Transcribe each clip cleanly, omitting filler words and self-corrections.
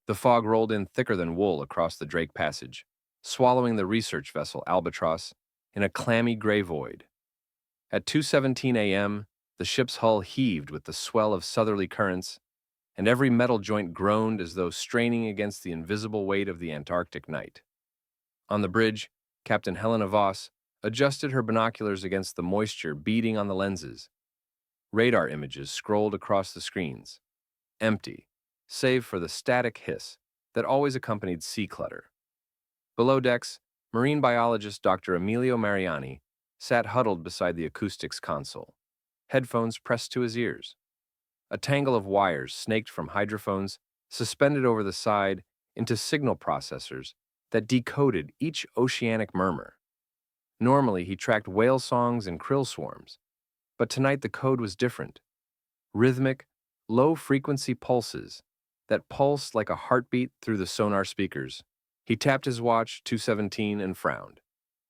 The fog rolled in thicker than wool across the Drake Passage, swallowing the research vessel Albatross in a clammy gray void. At 2:17 a.m., the ship's hull heaved with the swell of southerly currents, and every metal joint groaned as though straining against the invisible weight of the Antarctic night. On the bridge, Captain Helena Voss adjusted her binoculars against the moisture beading on the lenses. Radar images scrolled across the screens, empty, save for the static hiss that always accompanied sea clutter. Below decks, marine biologist Dr. Emilio Mariani sat huddled beside the acoustics console, headphones pressed to his ears. A tangle of wires snaked from hydrophones suspended over the side into signal processors that decoded each oceanic murmur. Normally, he tracked whale songs and krill swarms, but tonight the code was different. Rhythmic, low-frequency pulses that pulsed like a heartbeat through the sonar speakers. He tapped his watch, 2:17, and frowned.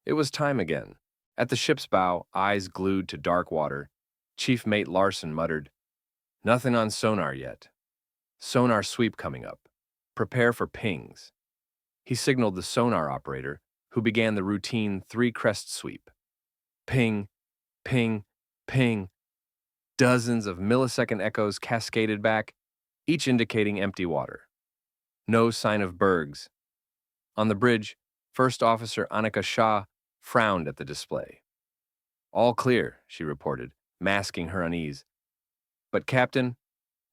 It was time again. At the ship's bow, eyes glued to dark water, Chief Mate Larson muttered, "Nothing on sonar yet. Sonar sweep coming up. Prepare for pings." He signaled the sonar operator, who began the routine three-crest sweep. Ping, ping, ping. Dozens of millisecond echoes cascaded back, each indicating empty water. No sign of bergs. On the bridge, First Officer Annika Shah frowned at the display. "All clear," she reported, masking her unease. "But, Captain,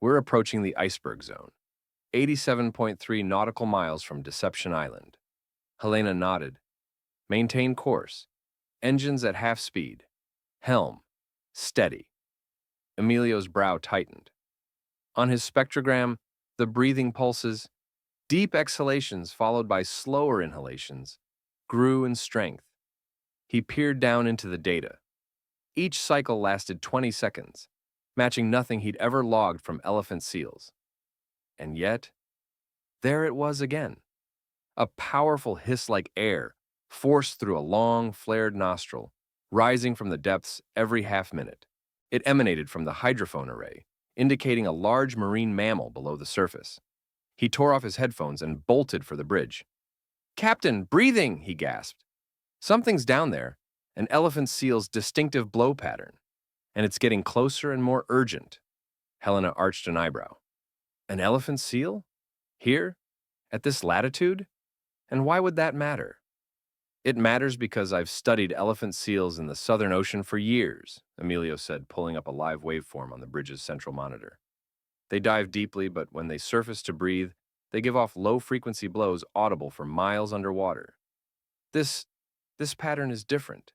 we're approaching the iceberg zone, 87.3 nautical miles from Deception Island." Helena nodded. "Maintain course. Engines at half speed. Helm. Steady." Emilio's brow tightened. On his spectrogram, the breathing pulses, deep exhalations followed by slower inhalations, grew in strength. He peered down into the data. Each cycle lasted 20 seconds, matching nothing he'd ever logged from elephant seals. And yet, there it was again. A powerful hiss like air forced through a long, flared nostril, rising from the depths every half minute. It emanated from the hydrophone array, indicating a large marine mammal below the surface. He tore off his headphones and bolted for the bridge. "Captain, breathing!" he gasped. "Something's down there, an elephant seal's distinctive blow pattern, and it's getting closer and more urgent." Helena arched an eyebrow. "An elephant seal? Here? At this latitude? And why would that matter?" "It matters because I've studied elephant seals in the Southern Ocean for years," Emilio said, pulling up a live waveform on the bridge's central monitor. "They dive deeply, but when they surface to breathe, they give off low-frequency blows audible for miles underwater. This, this pattern is different.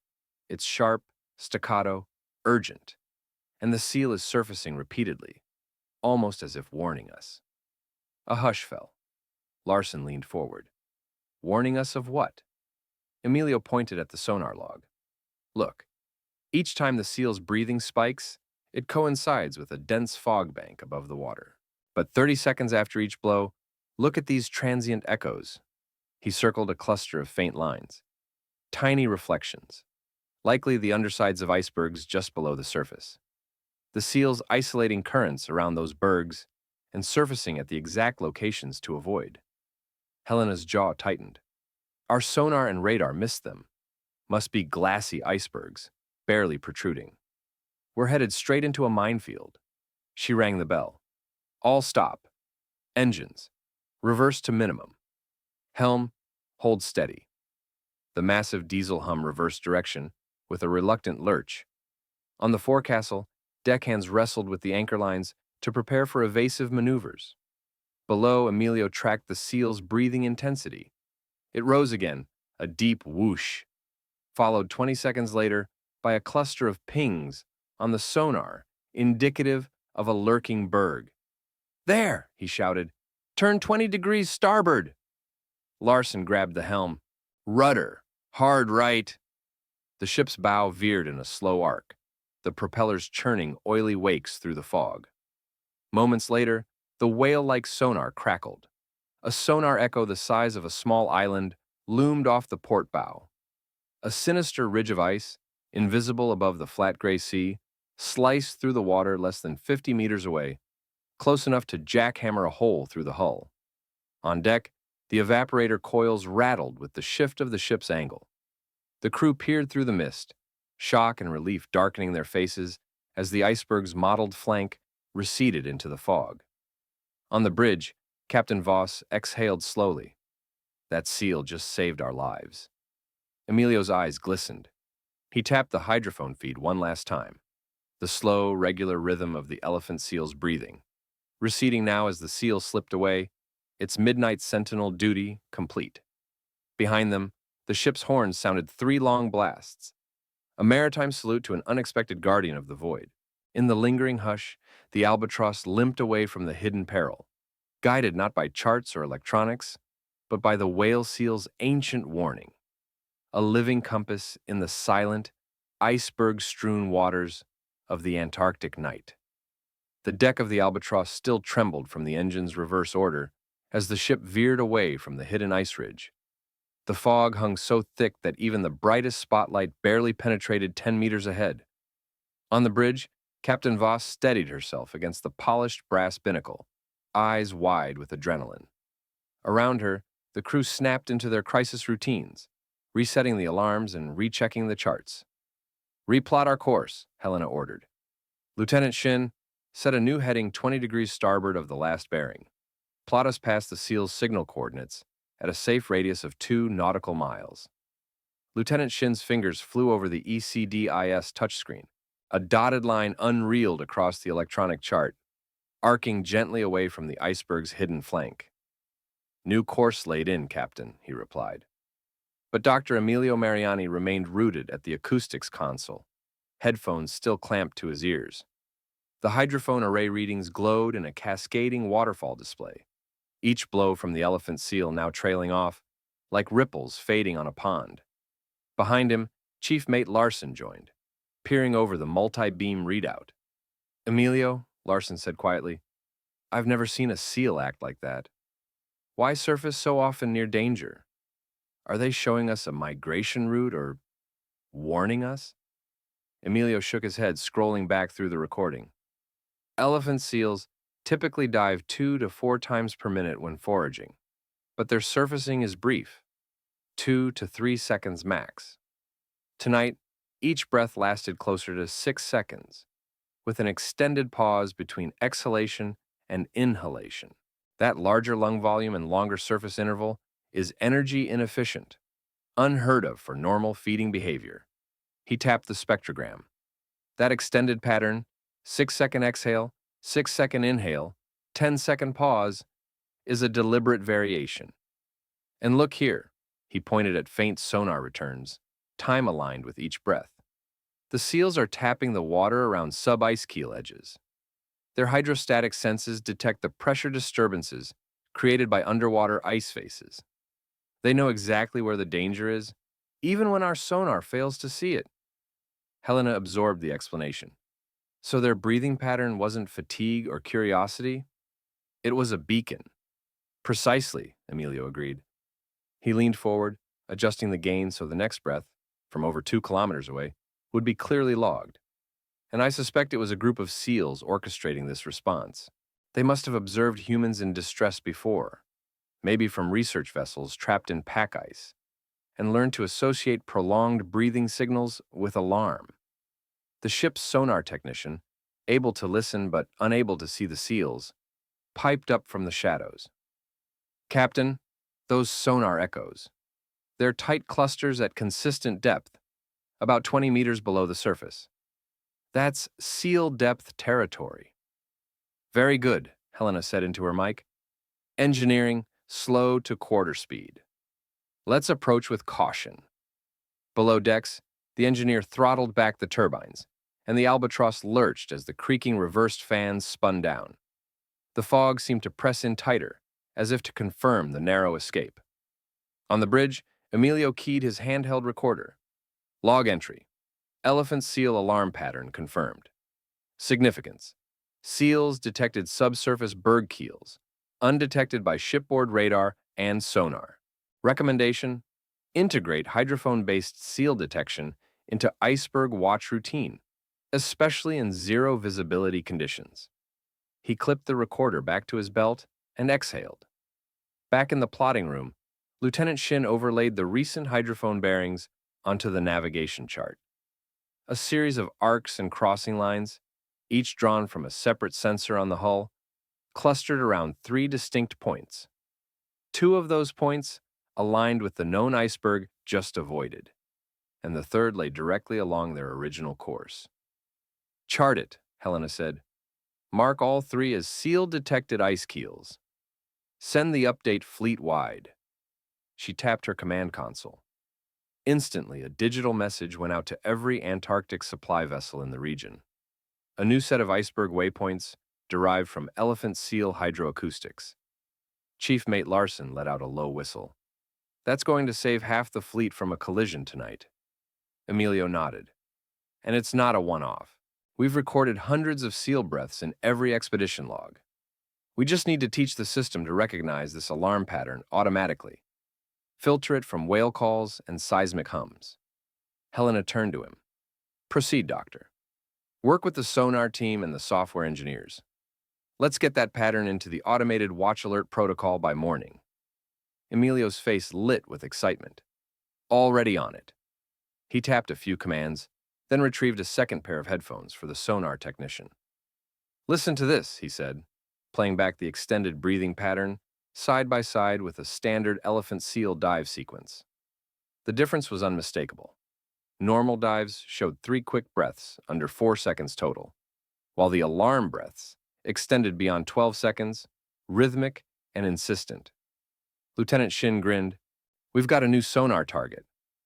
It's sharp, staccato, urgent, and the seal is surfacing repeatedly, almost as if warning us." A hush fell. Larson leaned forward. "Warning us of what?" Emilio pointed at the sonar log. "Look, each time the seal's breathing spikes, it coincides with a dense fog bank above the water. But 30 seconds after each blow, look at these transient echoes." He circled a cluster of faint lines. Tiny reflections, likely the undersides of icebergs just below the surface. The seal's isolating currents around those bergs and surfacing at the exact locations to avoid. Helena's jaw tightened. Our sonar and radar missed them. Must be glassy icebergs, barely protruding. We're headed straight into a minefield. She rang the bell. "All stop. Engines. Reverse to minimum. Helm, hold steady." The massive diesel hum reversed direction with a reluctant lurch. On the forecastle, deckhands wrestled with the anchor lines to prepare for evasive maneuvers. Below, Emilio tracked the seal's breathing intensity. It rose again, a deep whoosh, followed 20 seconds later by a cluster of pings on the sonar, indicative of a lurking berg. "There!" he shouted. "Turn 20 degrees starboard!" Larson grabbed the helm. "Rudder! Hard right!" The ship's bow veered in a slow arc, the propellers churning oily wakes through the fog. Moments later, the whale-like sonar crackled. A sonar echo the size of a small island loomed off the port bow. A sinister ridge of ice, invisible above the flat gray sea, sliced through the water less than 50 meters away, close enough to jackhammer a hole through the hull. On deck, the evaporator coils rattled with the shift of the ship's angle. The crew peered through the mist, shock and relief darkening their faces as the iceberg's mottled flank receded into the fog. On the bridge, Captain Voss exhaled slowly. That seal just saved our lives. Emilio's eyes glistened. He tapped the hydrophone feed one last time, the slow, regular rhythm of the elephant seal's breathing, receding now as the seal slipped away, its midnight sentinel duty complete. Behind them, the ship's horns sounded 3 long blasts, a maritime salute to an unexpected guardian of the void. In the lingering hush, the albatross limped away from the hidden peril, guided not by charts or electronics, but by the whale seal's ancient warning, a living compass in the silent, iceberg-strewn waters of the Antarctic night. The deck of the albatross still trembled from the engine's reverse order as the ship veered away from the hidden ice ridge. The fog hung so thick that even the brightest spotlight barely penetrated 10 meters ahead. On the bridge, Captain Voss steadied herself against the polished brass binnacle, eyes wide with adrenaline. Around her, the crew snapped into their crisis routines, resetting the alarms and rechecking the charts. "Replot our course," Helena ordered. Lieutenant Shin, set a new heading 20 degrees starboard of the last bearing. Plot us past the SEAL's signal coordinates at a safe radius of 2 nautical miles. Lieutenant Shin's fingers flew over the ECDIS touchscreen. A dotted line unreeled across the electronic chart, arcing gently away from the iceberg's hidden flank. "New course laid in, Captain," he replied. But Dr. Emilio Mariani remained rooted at the acoustics console, headphones still clamped to his ears. The hydrophone array readings glowed in a cascading waterfall display, each blow from the elephant seal now trailing off, like ripples fading on a pond. Behind him, Chief Mate Larson joined, peering over the multi-beam readout. "Emilio," Larson said quietly, "I've never seen a seal act like that. Why surface so often near danger? Are they showing us a migration route or warning us?" Emilio shook his head, scrolling back through the recording. Elephant seals typically dive 2 to 4 times per minute when foraging, but their surfacing is brief, 2 to 3 seconds max. Tonight, each breath lasted closer to 6 seconds, with an extended pause between exhalation and inhalation. That larger lung volume and longer surface interval is energy inefficient, unheard of for normal feeding behavior. He tapped the spectrogram. That extended pattern, 6-second exhale, 6-second inhale, 10-second pause, is a deliberate variation. And look here, he pointed at faint sonar returns, time-aligned with each breath. The seals are tapping the water around sub-ice keel edges. Their hydrostatic senses detect the pressure disturbances created by underwater ice faces. They know exactly where the danger is, even when our sonar fails to see it. Helena absorbed the explanation. So their breathing pattern wasn't fatigue or curiosity? It was a beacon. "Precisely," Emilio agreed. He leaned forward, adjusting the gain so the next breath, from over 2 kilometers away, would be clearly logged. And I suspect it was a group of SEALs orchestrating this response. They must have observed humans in distress before, maybe from research vessels trapped in pack ice, and learned to associate prolonged breathing signals with alarm. The ship's sonar technician, able to listen but unable to see the SEALs, piped up from the shadows. "Captain, those sonar echoes. They're tight clusters at consistent depth, about 20 meters below the surface. That's SEAL depth territory." "Very good," Helena said into her mic. "Engineering, slow to quarter speed. Let's approach with caution." Below decks, the engineer throttled back the turbines, and the albatross lurched as the creaking reversed fans spun down. The fog seemed to press in tighter, as if to confirm the narrow escape. On the bridge, Emilio keyed his handheld recorder. Log entry. Elephant seal alarm pattern confirmed. Significance. Seals detected subsurface berg keels, undetected by shipboard radar and sonar. Recommendation: integrate hydrophone-based seal detection into iceberg watch routine, especially in zero visibility conditions. He clipped the recorder back to his belt and exhaled. Back in the plotting room, Lieutenant Shin overlaid the recent hydrophone bearings onto the navigation chart. A series of arcs and crossing lines, each drawn from a separate sensor on the hull, clustered around three distinct points. Two of those points aligned with the known iceberg just avoided, and the third lay directly along their original course. Chart it, Helena said. Mark all three as seal-detected ice keels. Send the update fleet-wide. She tapped her command console. Instantly, a digital message went out to every Antarctic supply vessel in the region. A new set of iceberg waypoints derived from elephant seal hydroacoustics. Chief Mate Larson let out a low whistle. That's going to save half the fleet from a collision tonight. Emilio nodded. And it's not a one-off. We've recorded hundreds of seal breaths in every expedition log. We just need to teach the system to recognize this alarm pattern automatically. Filter it from whale calls and seismic hums. Helena turned to him. Proceed, Doctor. Work with the sonar team and the software engineers. Let's get that pattern into the automated watch alert protocol by morning. Emilio's face lit with excitement. Already on it. He tapped a few commands, then retrieved a second pair of headphones for the sonar technician. Listen to this, he said, playing back the extended breathing pattern, side by side with a standard elephant seal dive sequence. The difference was unmistakable. Normal dives showed 3 quick breaths under 4 seconds total, while the alarm breaths extended beyond 12 seconds, rhythmic and insistent. Lieutenant Shin grinned. We've got a new sonar target,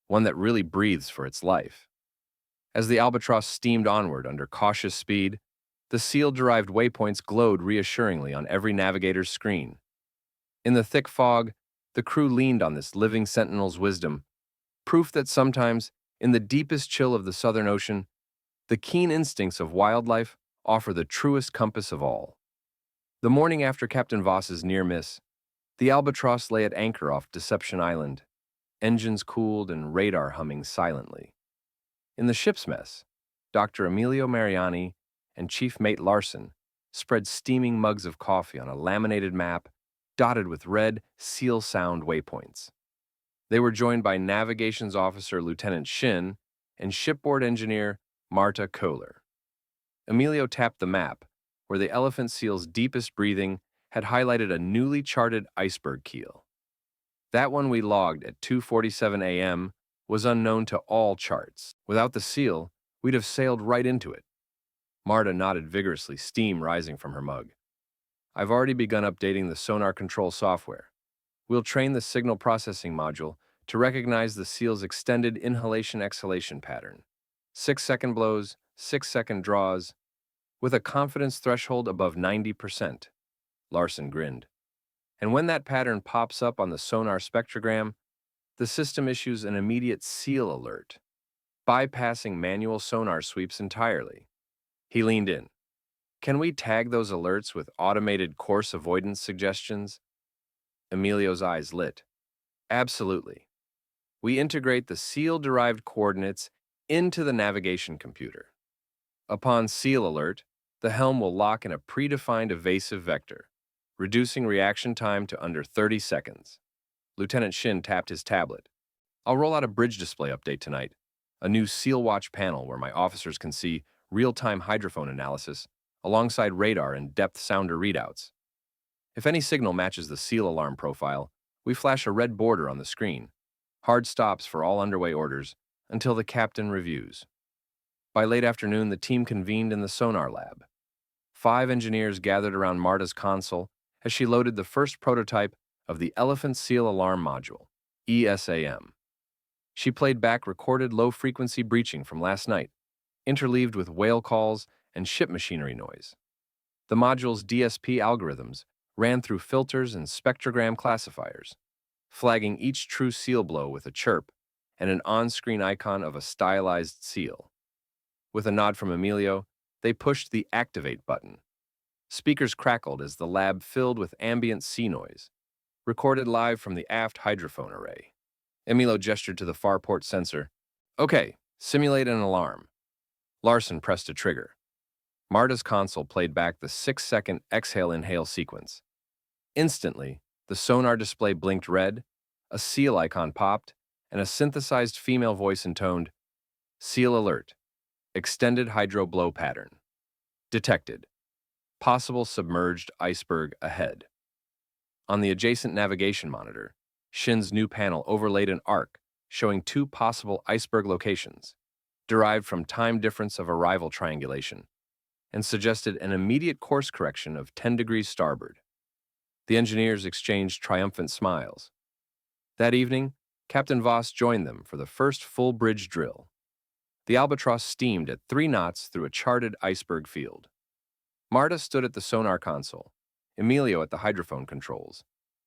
one that really breathes for its life. As the Albatross steamed onward under cautious speed, the seal-derived waypoints glowed reassuringly on every navigator's screen. In the thick fog, the crew leaned on this living sentinel's wisdom, proof that sometimes, in the deepest chill of the Southern Ocean, the keen instincts of wildlife offer the truest compass of all. The morning after Captain Voss's near miss, the Albatross lay at anchor off Deception Island, engines cooled and radar humming silently. In the ship's mess, Dr. Emilio Mariani and Chief Mate Larson spread steaming mugs of coffee on a laminated map dotted with red seal sound waypoints. They were joined by Navigations Officer Lieutenant Shin and shipboard engineer Marta Kohler. Emilio tapped the map, where the elephant seal's deepest breathing had highlighted a newly charted iceberg keel. That one we logged at 2:47 a.m. was unknown to all charts. Without the seal, we'd have sailed right into it. Marta nodded vigorously, steam rising from her mug. I've already begun updating the sonar control software. We'll train the signal processing module to recognize the seal's extended inhalation-exhalation pattern. 6-second blows, 6-second draws, with a confidence threshold above 90%. Larson grinned. And when that pattern pops up on the sonar spectrogram, the system issues an immediate seal alert, bypassing manual sonar sweeps entirely. He leaned in. Can we tag those alerts with automated course avoidance suggestions? Emilio's eyes lit. Absolutely. We integrate the seal-derived coordinates into the navigation computer. Upon seal alert, the helm will lock in a predefined evasive vector, reducing reaction time to under 30 seconds. Lieutenant Shin tapped his tablet. I'll roll out a bridge display update tonight, a new Seal Watch panel where my officers can see real-time hydrophone analysis alongside radar and depth sounder readouts. If any signal matches the seal alarm profile, we flash a red border on the screen. Hard stops for all underway orders until the captain reviews. By late afternoon, the team convened in the sonar lab. 5 engineers gathered around Marta's console as she loaded the first prototype of the Elephant Seal Alarm Module, ESAM. She played back recorded low-frequency breaching from last night, interleaved with whale calls and ship machinery noise. The module's DSP algorithms ran through filters and spectrogram classifiers, flagging each true seal blow with a chirp and an on-screen icon of a stylized seal. With a nod from Emilio, they pushed the Activate button. Speakers crackled as the lab filled with ambient sea noise, recorded live from the aft hydrophone array. Emilio gestured to the far port sensor. Okay, simulate an alarm. Larson pressed a trigger. Marta's console played back the 6-second exhale-inhale sequence. Instantly, The sonar display blinked red, a seal icon popped, and a synthesized female voice intoned, "Seal alert. Extended hydro blow pattern. Detected. Possible submerged iceberg ahead." On the adjacent navigation monitor, Shin's new panel overlaid an arc showing two possible iceberg locations, derived from time difference of arrival triangulation, and suggested an immediate course correction of 10 degrees starboard. The engineers exchanged triumphant smiles. That evening, Captain Voss joined them for the first full bridge drill. The Albatross steamed at 3 knots through a charted iceberg field. Marta stood at the sonar console, Emilio at the hydrophone controls,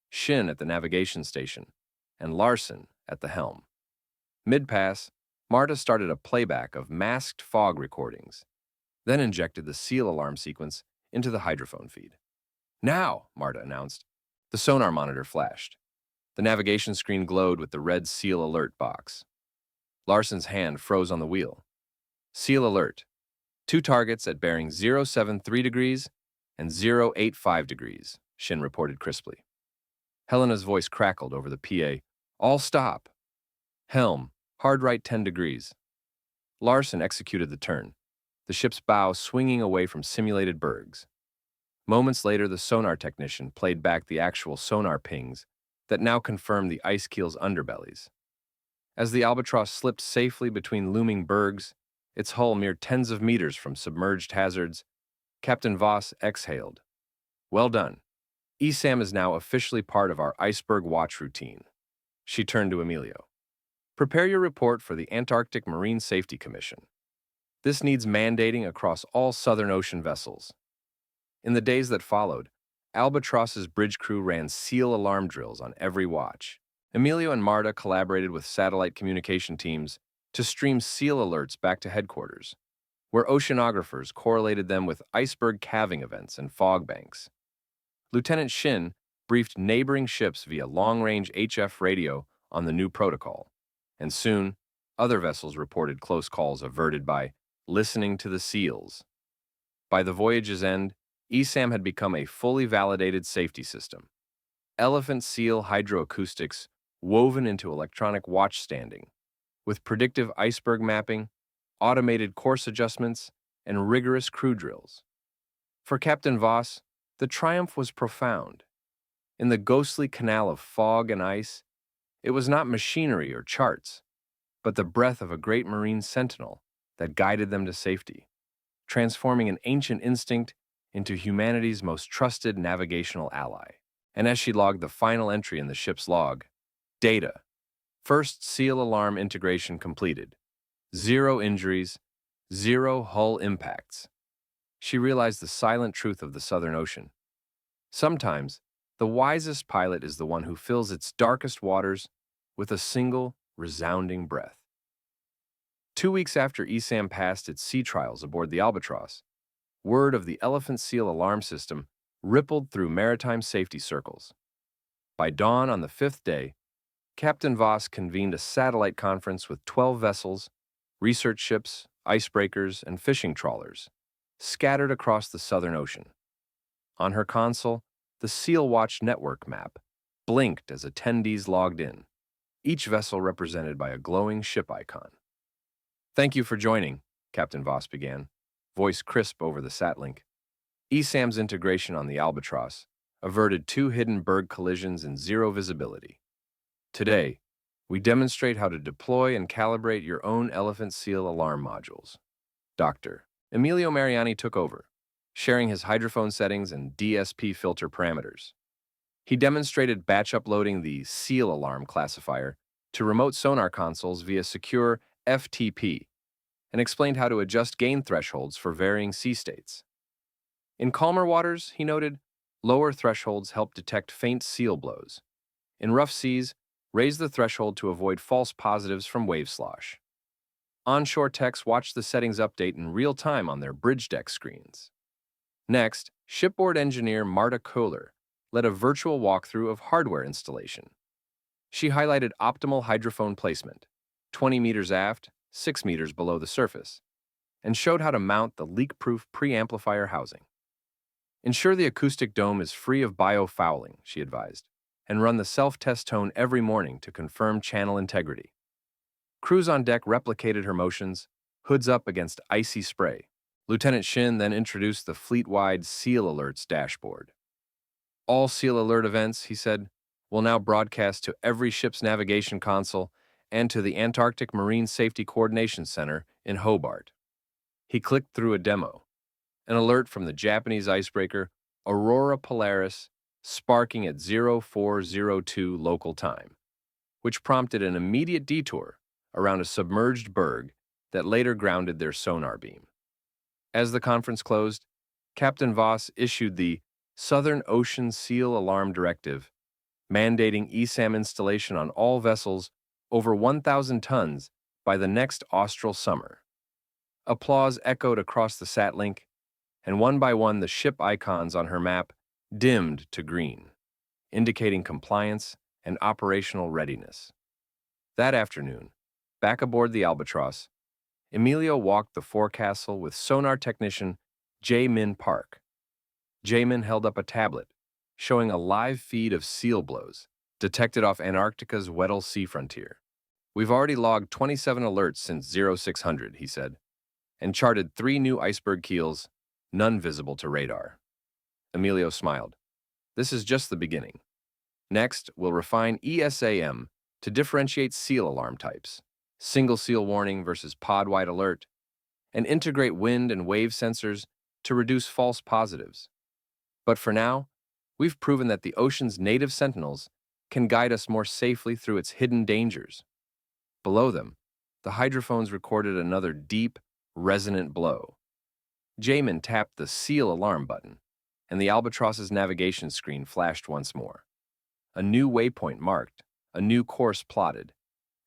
Shin at the navigation station, and Larson at the helm. Mid-pass, Marta started a playback of masked fog recordings, then injected the seal alarm sequence into the hydrophone feed. "Now," Marta announced. The sonar monitor flashed. The navigation screen glowed with the red seal alert box. Larson's hand froze on the wheel. "Seal alert. 2 targets at bearing 073 degrees and 085 degrees, Shin reported crisply. Helena's voice crackled over the PA. "All stop. Helm, hard right 10 degrees. Larson executed the turn, the ship's bow swinging away from simulated bergs. Moments later, the sonar technician played back the actual sonar pings that now confirmed the ice keel's underbellies. As the Albatross slipped safely between looming bergs, its hull mere tens of meters from submerged hazards, Captain Voss exhaled. "Well done. ESAM is now officially part of our iceberg watch routine." She turned to Emilio. "Prepare your report for the Antarctic Marine Safety Commission. This needs mandating across all Southern Ocean vessels." In the days that followed, Albatross's bridge crew ran seal alarm drills on every watch. Emilio and Marta collaborated with satellite communication teams to stream seal alerts back to headquarters, where oceanographers correlated them with iceberg calving events and fog banks. Lieutenant Shin briefed neighboring ships via long-range HF radio on the new protocol, and soon, other vessels reported close calls averted by listening to the seals. By the voyage's end, ESAM had become a fully validated safety system. Elephant seal hydroacoustics woven into electronic watch standing, with predictive iceberg mapping, automated course adjustments, and rigorous crew drills. For Captain Voss, the triumph was profound. In the ghostly canal of fog and ice, it was not machinery or charts, but the breath of a great marine sentinel that guided them to safety, transforming an ancient instinct into humanity's most trusted navigational ally. And as she logged the final entry in the ship's log, data. First seal alarm integration completed. 0 injuries, 0 hull impacts. She realized the silent truth of the Southern Ocean. Sometimes, the wisest pilot is the one who fills its darkest waters with a single, resounding breath. 2 weeks after ESAM passed its sea trials aboard the Albatross, word of the elephant seal alarm system rippled through maritime safety circles. By dawn on the 5th day, Captain Voss convened a satellite conference with 12 vessels, research ships, icebreakers, and fishing trawlers, scattered across the Southern Ocean. On her console, the Seal Watch network map blinked as attendees logged in, each vessel represented by a glowing ship icon. "Thank you for joining," Captain Voss began, voice crisp over the satlink. ESAM's integration on the Albatross averted 2 hidden berg collisions in 0 visibility. Today, we demonstrate how to deploy and calibrate your own elephant seal alarm modules. Dr. Emilio Mariani took over, sharing his hydrophone settings and DSP filter parameters. He demonstrated batch uploading the seal alarm classifier to remote sonar consoles via secure FTP and explained how to adjust gain thresholds for varying sea states. In calmer waters, he noted, lower thresholds help detect faint seal blows. In rough seas, raise the threshold to avoid false positives from wave slosh. Onshore techs watch the settings update in real time on their bridge deck screens. Next, shipboard engineer Marta Kohler led a virtual walkthrough of hardware installation. She highlighted optimal hydrophone placement, 20 meters aft, 6 meters below the surface, and showed how to mount the leak-proof preamplifier housing. Ensure the acoustic dome is free of biofouling, she advised. and run the self-test tone every morning to confirm channel integrity. Crews on deck replicated her motions, hoods up against icy spray. Lieutenant Shin then introduced the fleet-wide SEAL Alerts dashboard. All SEAL Alert events, he said, will now broadcast to every ship's navigation console and to the Antarctic Marine Safety Coordination Center in Hobart. He clicked through a demo, an alert from the Japanese icebreaker Aurora Polaris sparking at 0402 local time, which prompted an immediate detour around a submerged berg that later grounded their sonar beam. As the conference closed, Captain Voss issued the Southern Ocean SEAL Alarm Directive, mandating ESAM installation on all vessels over 1,000 tons by the next austral summer. Applause echoed across the SatLink, and one by one the ship icons on her map dimmed to green, indicating compliance and operational readiness. That afternoon, back aboard the Albatross, Emilio walked the forecastle with sonar technician Jae-min Park. Jae-min held up a tablet, showing a live feed of seal blows detected off Antarctica's Weddell Sea frontier. We've already logged 27 alerts since 0600, he said, and charted 3 new iceberg keels, none visible to radar. Emilio smiled. This is just the beginning. Next, we'll refine ESAM to differentiate seal alarm types, single seal warning versus pod-wide alert, and integrate wind and wave sensors to reduce false positives. But for now, we've proven that the ocean's native sentinels can guide us more safely through its hidden dangers. Below them, the hydrophones recorded another deep, resonant blow. Jamin tapped the seal alarm button, and the Albatross's navigation screen flashed once more. A new waypoint marked, a new course plotted,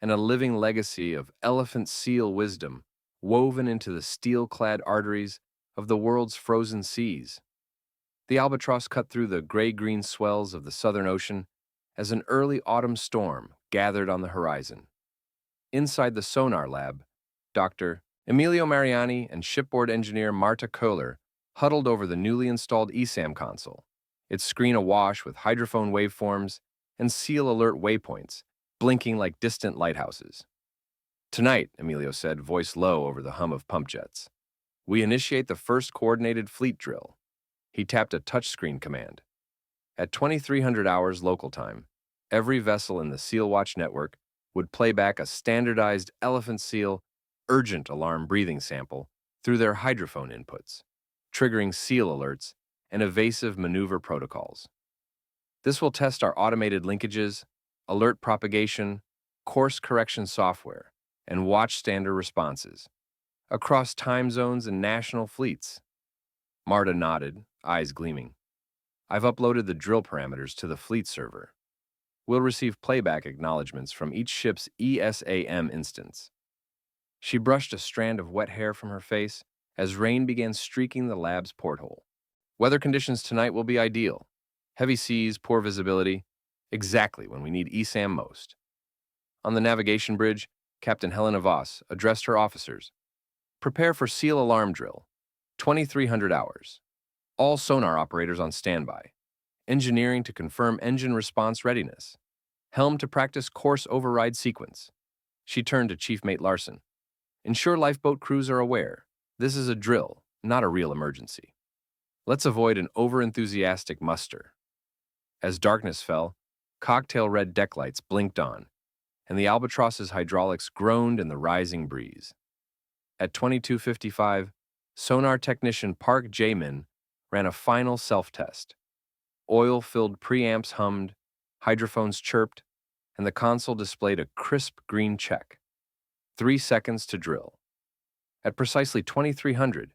and a living legacy of elephant seal wisdom woven into the steel-clad arteries of the world's frozen seas. The Albatross cut through the gray-green swells of the Southern Ocean as an early autumn storm gathered on the horizon. Inside the sonar lab, Dr. Emilio Mariani and shipboard engineer Marta Köhler huddled over the newly installed ESAM console, its screen awash with hydrophone waveforms and seal alert waypoints, blinking like distant lighthouses. Tonight, Emilio said, voice low over the hum of pump jets, we initiate the first coordinated fleet drill. He tapped a touchscreen command. At 2300 hours local time, every vessel in the Seal Watch network would play back a standardized elephant seal urgent alarm breathing sample through their hydrophone inputs, triggering seal alerts and evasive maneuver protocols. This will test our automated linkages, alert propagation, course correction software, and watch standard responses across time zones and national fleets. Marta nodded, eyes gleaming. I've uploaded the drill parameters to the fleet server. We'll receive playback acknowledgments from each ship's ESAM instance. She brushed a strand of wet hair from her face as rain began streaking the lab's porthole. Weather conditions tonight will be ideal. Heavy seas, poor visibility, exactly when we need ESAM most. On the navigation bridge, Captain Helena Voss addressed her officers. Prepare for SEAL alarm drill, 2300 hours. All sonar operators on standby. Engineering to confirm engine response readiness. Helm to practice course override sequence. She turned to Chief Mate Larson. Ensure lifeboat crews are aware. This is a drill, not a real emergency. Let's avoid an overenthusiastic muster. As darkness fell, cocktail red deck lights blinked on, and the Albatross's hydraulics groaned in the rising breeze. At 22:55, sonar technician Park Jae-min ran a final self-test. Oil-filled preamps hummed, hydrophones chirped, and the console displayed a crisp green check. 3 seconds to drill. At precisely 2300,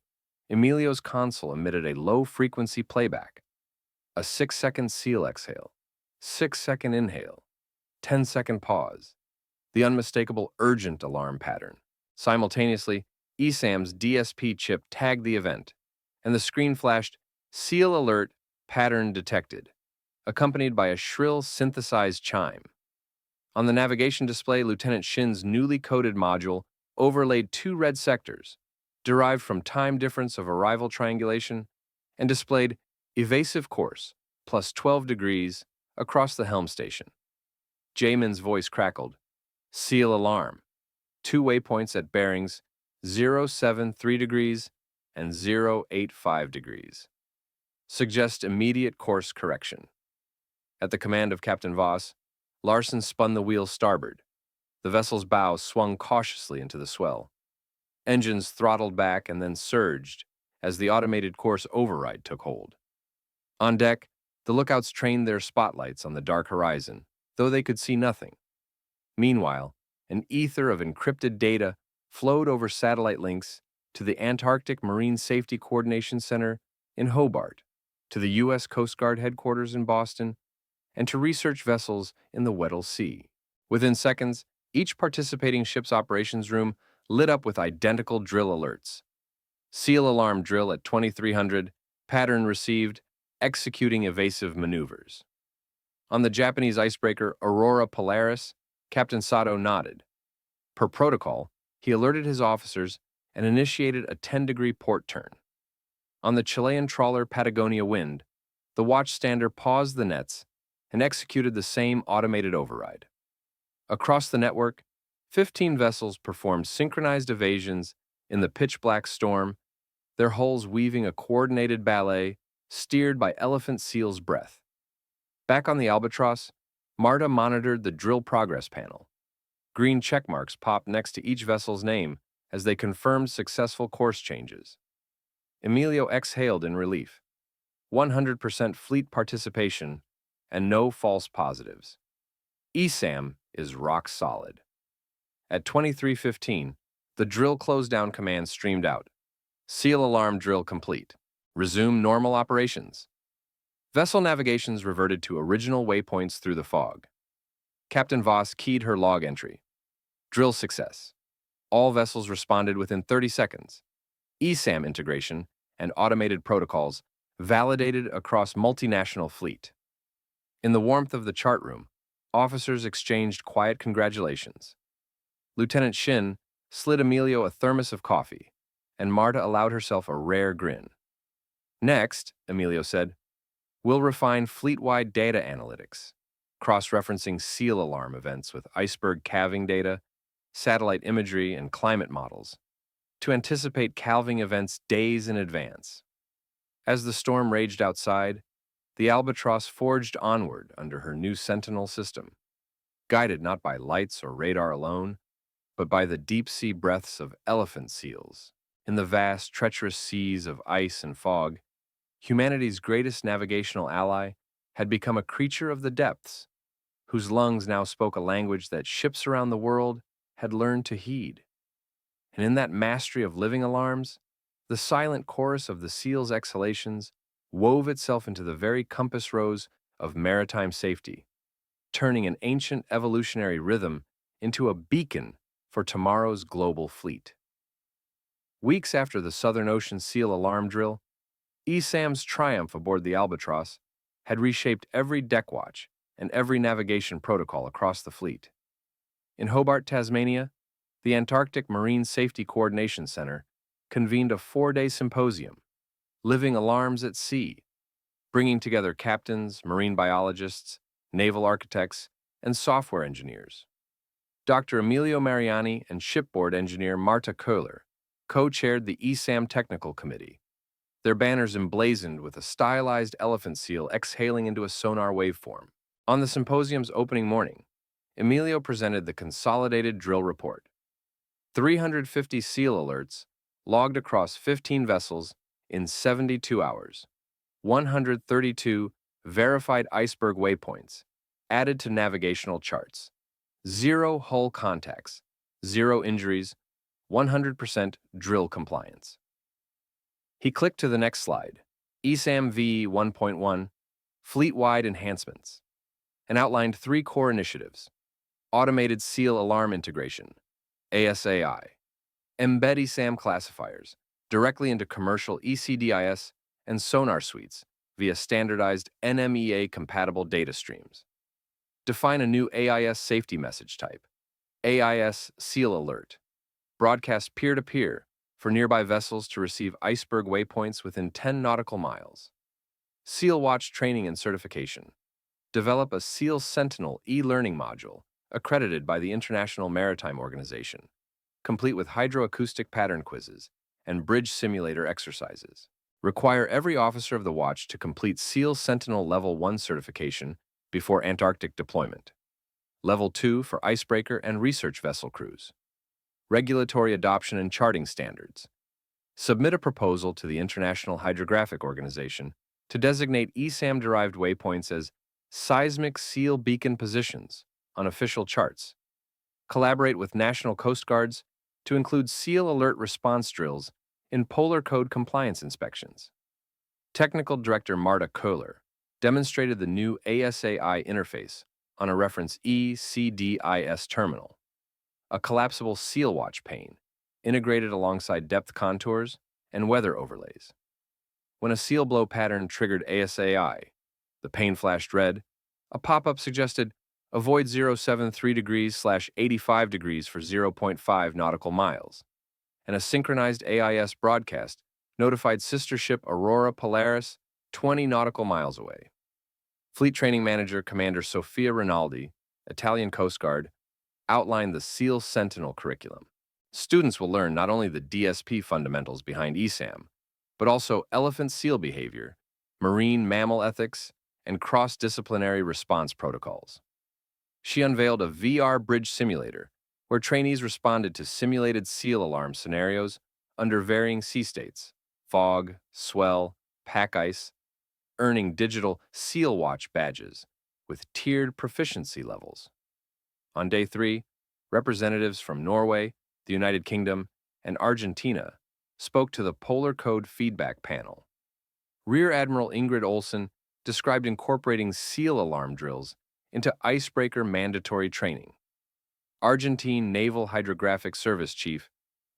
Emilio's console emitted a low-frequency playback. A 6-second seal exhale, 6-second inhale, 10-second pause. The unmistakable urgent alarm pattern. Simultaneously, ESAM's DSP chip tagged the event, and the screen flashed Seal Alert Pattern Detected, accompanied by a shrill synthesized chime. On the navigation display, Lieutenant Shin's newly coded module overlaid 2 red sectors, derived from time difference of arrival triangulation, and displayed evasive course, plus 12 degrees, across the helm station. Jamin's voice crackled. Seal alarm. 2 waypoints at bearings 073 degrees and 085 degrees. Suggest immediate course correction. At the command of Captain Voss, Larson spun the wheel starboard. The vessel's bow swung cautiously into the swell. Engines throttled back and then surged as the automated course override took hold. On deck, the lookouts trained their spotlights on the dark horizon, though they could see nothing. Meanwhile, an ether of encrypted data flowed over satellite links to the Antarctic Marine Safety Coordination Center in Hobart, to the U.S. Coast Guard headquarters in Boston, and to research vessels in the Weddell Sea. Within seconds, each participating ship's operations room lit up with identical drill alerts. Seal alarm drill at 2300, pattern received, executing evasive maneuvers. On the Japanese icebreaker Aurora Polaris, Captain Sato nodded. Per protocol, he alerted his officers and initiated a 10-degree port turn. On the Chilean trawler Patagonia Wind, the watchstander paused the nets and executed the same automated override. Across the network, 15 vessels performed synchronized evasions in the pitch-black storm, their hulls weaving a coordinated ballet steered by elephant seal's breath. Back on the Albatross, Marta monitored the drill progress panel. Green checkmarks popped next to each vessel's name as they confirmed successful course changes. Emilio exhaled in relief. 100% fleet participation and no false positives. ESAM is rock solid. At 23:15, the drill close-down command streamed out. Seal alarm drill complete. Resume normal operations. Vessel navigations reverted to original waypoints through the fog. Captain Voss keyed her log entry. Drill success. All vessels responded within 30 seconds. ESAM integration and automated protocols validated across multinational fleet. In the warmth of the chart room, officers exchanged quiet congratulations. Lieutenant Shin slid Emilio a thermos of coffee, and Marta allowed herself a rare grin. Next, Emilio said, we'll refine fleet-wide data analytics, cross-referencing seal alarm events with iceberg calving data, satellite imagery, and climate models, to anticipate calving events days in advance. As the storm raged outside, the Albatross forged onward under her new Sentinel system, guided not by lights or radar alone, but by the deep-sea breaths of elephant seals. In the vast, treacherous seas of ice and fog, humanity's greatest navigational ally had become a creature of the depths, whose lungs now spoke a language that ships around the world had learned to heed. And in that mastery of living alarms, the silent chorus of the seal's exhalations wove itself into the very compass rose of maritime safety, turning an ancient evolutionary rhythm into a beacon for tomorrow's global fleet. Weeks after the Southern Ocean SEAL alarm drill, ESAM's triumph aboard the Albatross had reshaped every deck watch and every navigation protocol across the fleet. In Hobart, Tasmania, the Antarctic Marine Safety Coordination Center convened a 4-day symposium, Living Alarms at Sea, bringing together captains, marine biologists, naval architects, and software engineers. Dr. Emilio Mariani and shipboard engineer Marta Köhler co-chaired the ESAM Technical Committee, their banners emblazoned with a stylized elephant seal exhaling into a sonar waveform. On the symposium's opening morning, Emilio presented the consolidated drill report. 350 SEAL alerts logged across 15 vessels in 72 hours, 132 verified iceberg waypoints added to navigational charts, 0 hull contacts, 0 injuries, 100% drill compliance. He clicked to the next slide, ESAM V 1.1, Fleet-Wide Enhancements, and outlined 3 core initiatives: Automated SEAL Alarm Integration, ASAI, embed ESAM classifiers directly into commercial ECDIS and sonar suites via standardized NMEA-compatible data streams. Define a new AIS safety message type, AIS SEAL Alert, broadcast peer-to-peer for nearby vessels to receive iceberg waypoints within 10 nautical miles. SEAL Watch training and certification. develop a SEAL Sentinel e-learning module accredited by the International Maritime Organization, complete with hydroacoustic pattern quizzes and bridge simulator exercises. Require every officer of the watch to complete SEAL Sentinel Level 1 certification before Antarctic deployment. Level 2 for icebreaker and research vessel crews. Regulatory adoption and charting standards. Submit a proposal to the International Hydrographic Organization to designate ESAM-derived waypoints as seismic SEAL beacon positions on official charts. Collaborate with national coast guards to include SEAL alert response drills in Polar Code compliance inspections. Technical Director Marta Köhler demonstrated the new ASAI interface on a reference ECDIS terminal, a collapsible SEAL watch pane integrated alongside depth contours and weather overlays. When a SEAL blow pattern triggered ASAI, the pane flashed red, a pop-up suggested avoid 073 degrees/85 degrees for 0.5 nautical miles, and a synchronized AIS broadcast notified sister ship Aurora Polaris 20 nautical miles away. Fleet Training Manager Commander Sofia Rinaldi, Italian Coast Guard, outlined the SEAL Sentinel curriculum. Students will learn not only the DSP fundamentals behind ESAM, but also elephant SEAL behavior, marine mammal ethics, and cross-disciplinary response protocols. She unveiled a VR bridge simulator where trainees responded to simulated SEAL alarm scenarios under varying sea states, fog, swell, pack ice, earning digital SEAL Watch badges with tiered proficiency levels. On day 3, representatives from Norway, the United Kingdom, and Argentina spoke to the Polar Code feedback panel. Rear Admiral Ingrid Olsen described incorporating SEAL alarm drills into icebreaker mandatory training. Argentine Naval Hydrographic Service Chief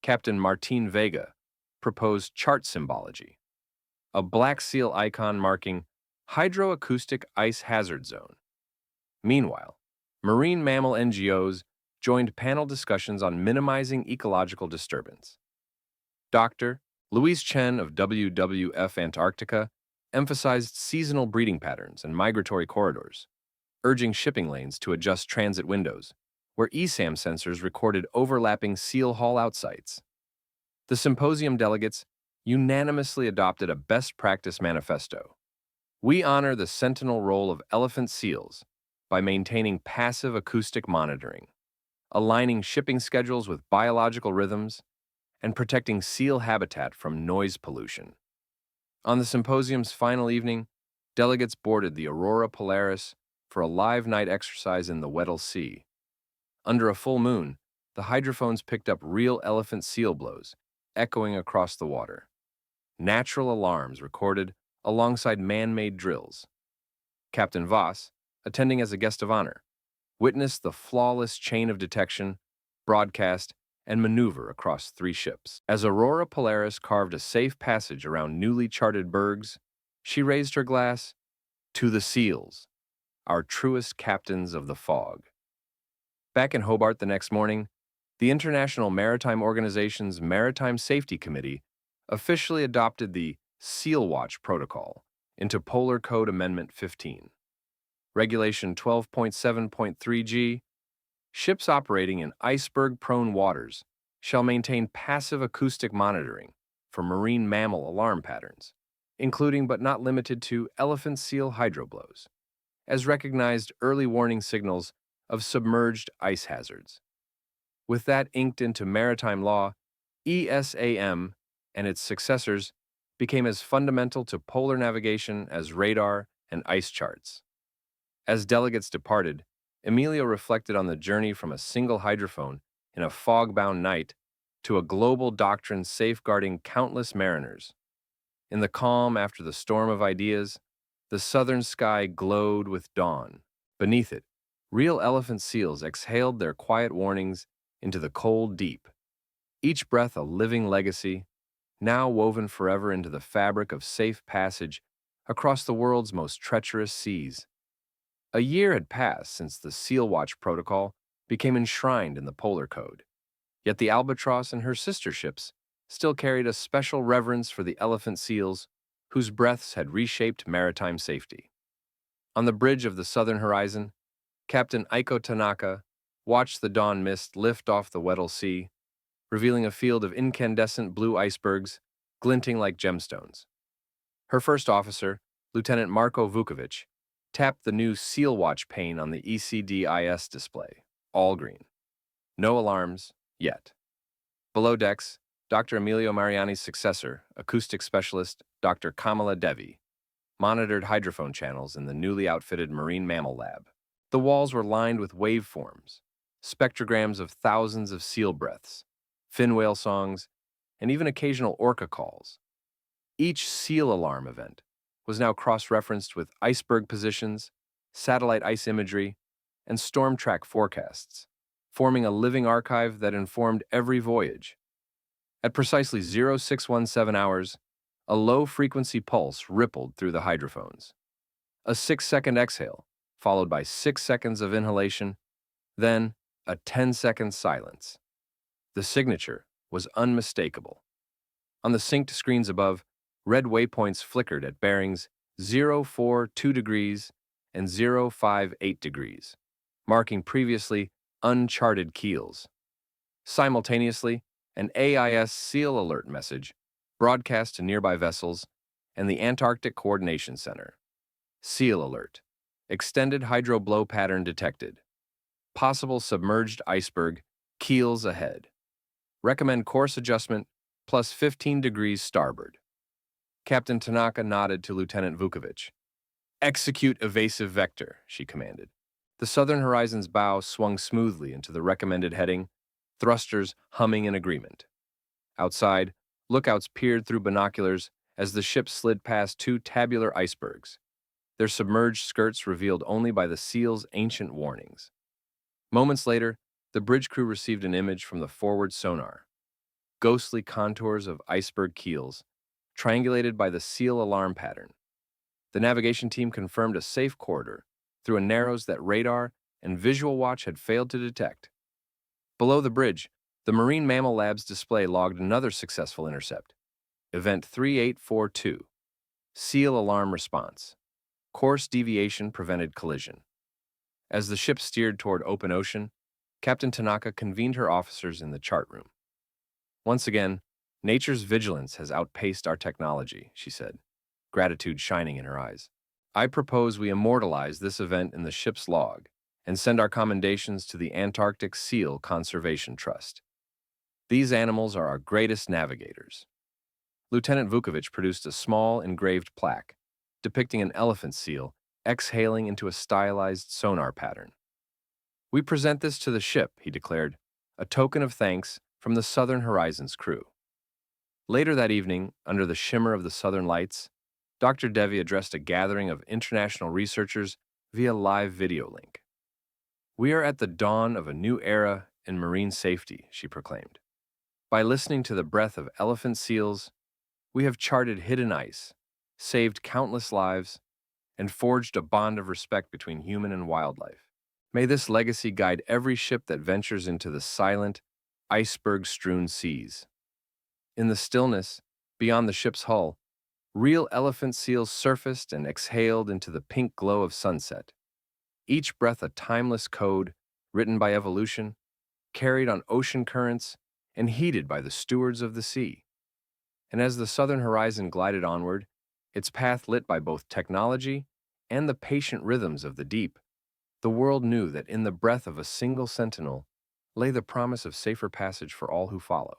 Captain Martin Vega proposed chart symbology, a black seal icon marking hydroacoustic ice hazard zone. Meanwhile, marine mammal NGOs joined panel discussions on minimizing ecological disturbance. Dr. Louise Chen of WWF Antarctica emphasized seasonal breeding patterns and migratory corridors, urging shipping lanes to adjust transit windows, where ESAM sensors recorded overlapping SEAL haul-out sites. The symposium delegates unanimously adopted a best practice manifesto. We honor the sentinel role of elephant seals by maintaining passive acoustic monitoring, aligning shipping schedules with biological rhythms, and protecting seal habitat from noise pollution. On the symposium's final evening, delegates boarded the Aurora Polaris for a live night exercise in the Weddell Sea. Under a full moon, the hydrophones picked up real elephant seal blows, echoing across the water. Natural alarms recorded alongside man-made drills. Captain Voss, attending as a guest of honor, witnessed the flawless chain of detection, broadcast, and maneuver across 3 ships. As Aurora Polaris carved a safe passage around newly charted bergs, she raised her glass to the SEALs, our truest captains of the fog. Back in Hobart the next morning, the International Maritime Organization's Maritime Safety Committee officially adopted the SEAL Watch Protocol into Polar Code Amendment 15. Regulation 12.7.3g, ships operating in iceberg-prone waters shall maintain passive acoustic monitoring for marine mammal alarm patterns, including but not limited to elephant seal hydroblows, as recognized early warning signals of submerged ice hazards. With that inked into maritime law, ESAM and its successors became as fundamental to polar navigation as radar and ice charts. As delegates departed, Emilio reflected on the journey from a single hydrophone in a fog-bound night to a global doctrine safeguarding countless mariners. In the calm after the storm of ideas, the southern sky glowed with dawn. Beneath it, real elephant seals exhaled their quiet warnings into the cold deep, each breath a living legacy, now woven forever into the fabric of safe passage across the world's most treacherous seas. A year had passed since the SEAL Watch Protocol became enshrined in the Polar Code, yet the Albatross and her sister ships still carried a special reverence for the elephant seals whose breaths had reshaped maritime safety. On the bridge of the southern horizon, Captain Aiko Tanaka watched the dawn mist lift off the Weddell Sea, revealing a field of incandescent blue icebergs glinting like gemstones. Her first officer, Lieutenant Marko Vukovic, tapped the new Seal Watch pane on the ECDIS display, all green. No alarms, yet. Below decks, Dr. Emilio Mariani's successor, acoustic specialist Dr. Kamala Devi, monitored hydrophone channels in the newly outfitted marine mammal lab. The walls were lined with waveforms, spectrograms of thousands of seal breaths, fin whale songs, and even occasional orca calls. Each seal alarm event was now cross-referenced with iceberg positions, satellite ice imagery, and storm track forecasts, forming a living archive that informed every voyage. At precisely 0617 hours, a low-frequency pulse rippled through the hydrophones. A 6-second exhale, followed by 6 seconds of inhalation, then a 10-second silence. The signature was unmistakable. On the synced screens above, red waypoints flickered at bearings 042 degrees and 058 degrees, marking previously uncharted keels. Simultaneously, an AIS SEAL alert message broadcast to nearby vessels and the Antarctic Coordination Center. SEAL alert. Extended hydroblow pattern detected. Possible submerged iceberg, keels ahead. Recommend course adjustment plus 15 degrees starboard. Captain Tanaka nodded to Lieutenant Vukovic. Execute evasive vector, she commanded. The southern horizon's bow swung smoothly into the recommended heading, thrusters humming in agreement. Outside, lookouts peered through binoculars as the ship slid past two tabular icebergs, their submerged skirts revealed only by the seal's ancient warnings. Moments later, the bridge crew received an image from the forward sonar. Ghostly contours of iceberg keels, triangulated by the seal alarm pattern. The navigation team confirmed a safe corridor through a narrows that radar and visual watch had failed to detect. Below the bridge, the Marine Mammal Lab's display logged another successful intercept. Event 3842. Seal alarm response. Course deviation prevented collision. As the ship steered toward open ocean, Captain Tanaka convened her officers in the chart room. Once again, nature's vigilance has outpaced our technology, she said, gratitude shining in her eyes. I propose we immortalize this event in the ship's log and send our commendations to the Antarctic Seal Conservation Trust. These animals are our greatest navigators. Lieutenant Vukovic produced a small engraved plaque depicting an elephant seal exhaling into a stylized sonar pattern. We present this to the ship, he declared, a token of thanks from the Southern Horizons crew. Later that evening, under the shimmer of the Southern Lights, Dr. Devi addressed a gathering of international researchers via live video link. We are at the dawn of a new era in marine safety, she proclaimed. By listening to the breath of elephant seals, we have charted hidden ice, saved countless lives, and forged a bond of respect between human and wildlife. May this legacy guide every ship that ventures into the silent, iceberg-strewn seas. In the stillness, beyond the ship's hull, real elephant seals surfaced and exhaled into the pink glow of sunset. Each breath a timeless code, written by evolution, carried on ocean currents, and heeded by the stewards of the sea. And as the southern horizon glided onward, its path lit by both technology and the patient rhythms of the deep, the world knew that in the breath of a single sentinel lay the promise of safer passage for all who follow.